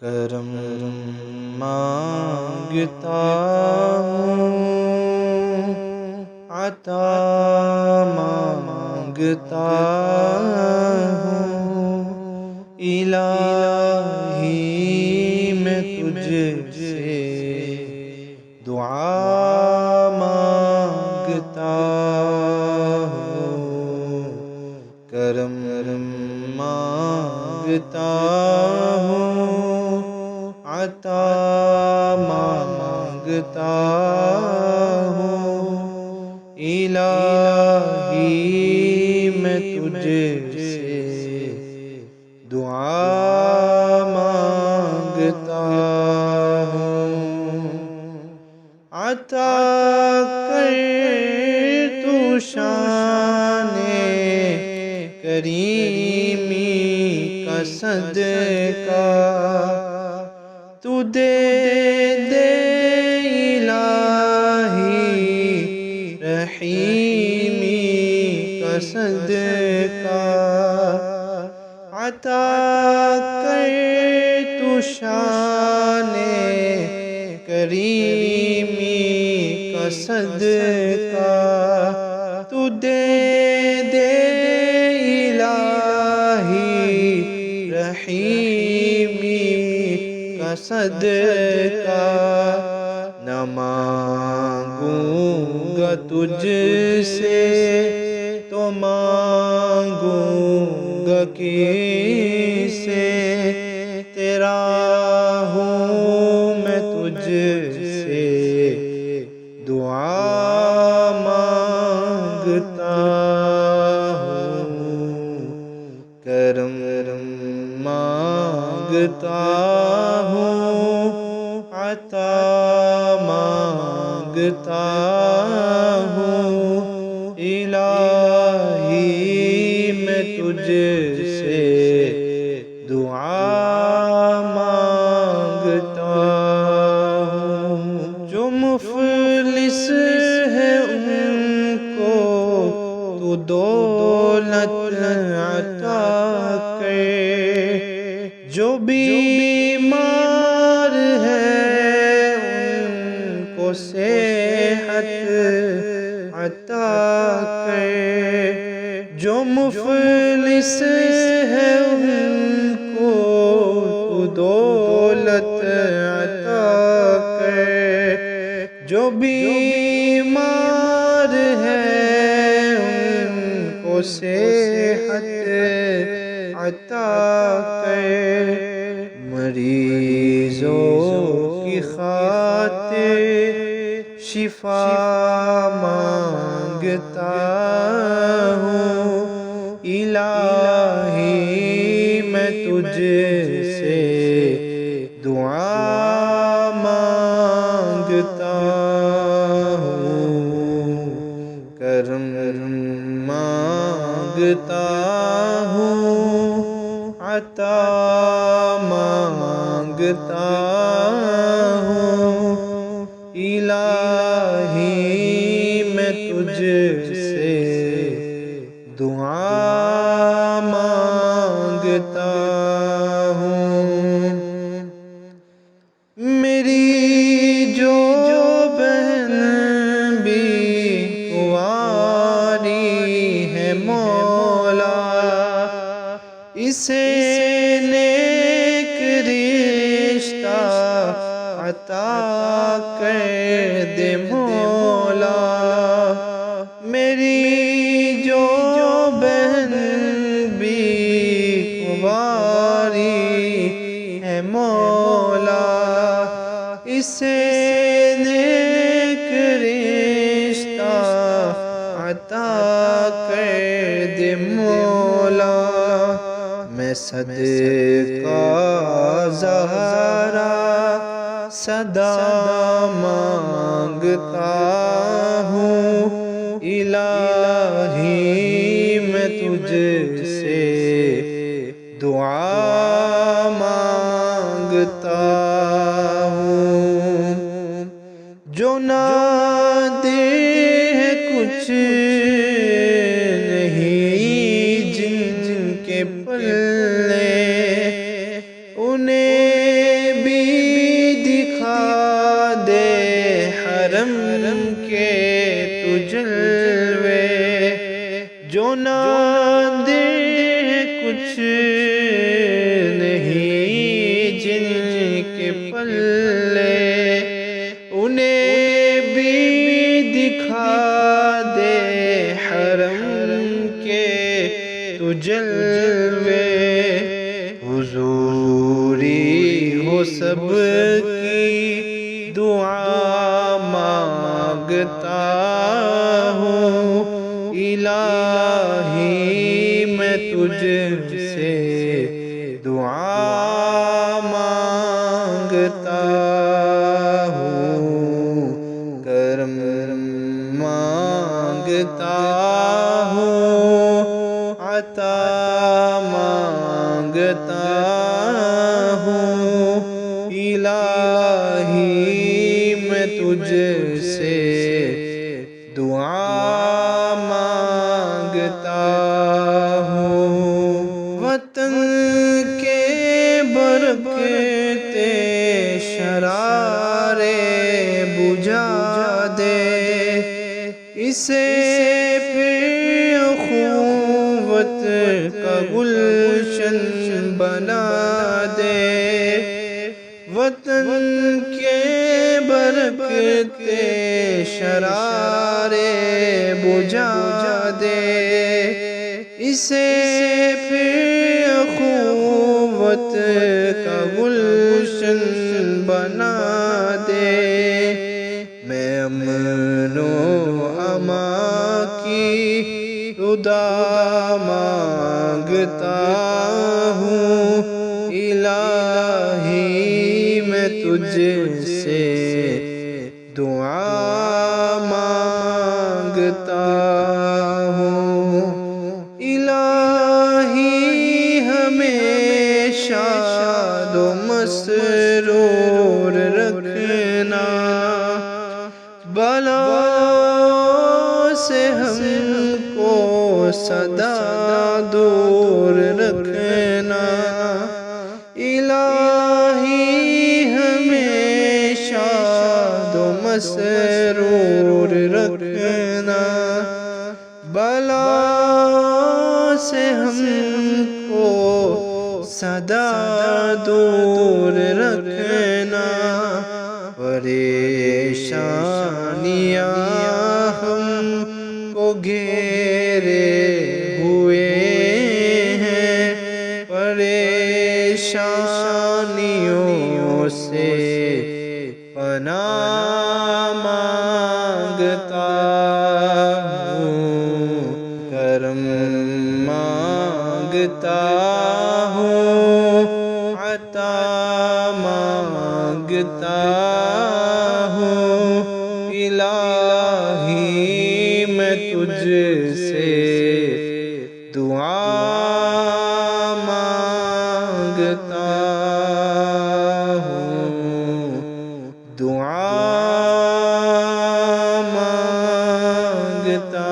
کرم مانگتا ہوں، عطا مانگتا ہوں، الہی میں تجھ سے دعا مانگتا ہوں، کرم مانگتا ہوں، عطا مانگتا ہوں، الہی میں تجھ سے دعا مانگتا ہوں، عطا کر تو شان کریمی کا صدقہ، تو دے دے الہی رحیمی کا صدقہ، عطا کر تو شان کریمی کا صدقہ، تو دے دے الہی رحیمی کا صدقہ، نہ مانگوں گا تجھ سے تو مانگوں گا کس سے، تیرا ہوں میں تجھ سے دعا مانگتا ہوں، کرم مانگتا ہوں، عطا مانگتا ہوں، الہی میں تجھ سے دعا مانگتا ہوں، جو مفلس ہے ان کو تو دولت عطا کر، جو بیمار ہے ان کو صحت عطا کر، جو مفلس ہے ان کو تو دولت عطا کر، جو بیمار ہے ان کو صحت عطا کر، مریضوں کی خاطر شفا مانگتا ہوں، الہی میں تجھ سے دعا مانگتا ہوں، کرم مانگتا ہوں، عطا مانگتا ہوں، الہی میں تجھ سے دعا مانگتا ہوں، میری جو بہن بھی کنواری ہے مولا، اسے نیک رشتہ عطا کر دے مولا، میری جو بہن بھی کنواری ہے مولا، اسے نیک رشتہ عطا کر دے مولا، میں صدقہ زہرا صدا مانگتا ہوں، الہی میں تجھ سے دعا مانگتا ہوں، جو نادر ہے کچھ نہیں جن کے پلے انہیں جن کے پلے انہیں بھی دکھا دے حرم کے تو جلوے، حضوری ہو سب کی دعا مانگتا ہوں، الہی میں تجھ سے دعا مانگتا ہوں، کرم مانگتا ہوں، عطا مانگتا ہوں، الہی میں تجھ سے دعا مانگتا ہوں، وطن کے برکتے شرارے بجھا دے، اسے پھر اخوت کا گلشن بنا دے، وطن کے برکتے شرارے بجھا دے، اسے پھر اخوت کا گلشن بنا دے، میں امن و امان کی خدا مانگتا ہوں، الہی میں تجھ سے دعا مانگتا ہوں، الہی ہمیشہ شاد و مسرور رکھنا، بلاؤں سے ہم کو سدا دور رکھنا، الہی ہمیشہ شاد و مسرور رکھنا، بلاؤں سے ہم کو سدا دور رکھنا، پریشانیاں ہم کو گھیرے ہوئے ہیں، پریشانیوں سے پناہ مانگتا ہوں، کرم مانگتا ہوں، عطا مانگتا ہوں، الہی میں تجھ سے دعا مانگتا ہوں، دعا مانگتا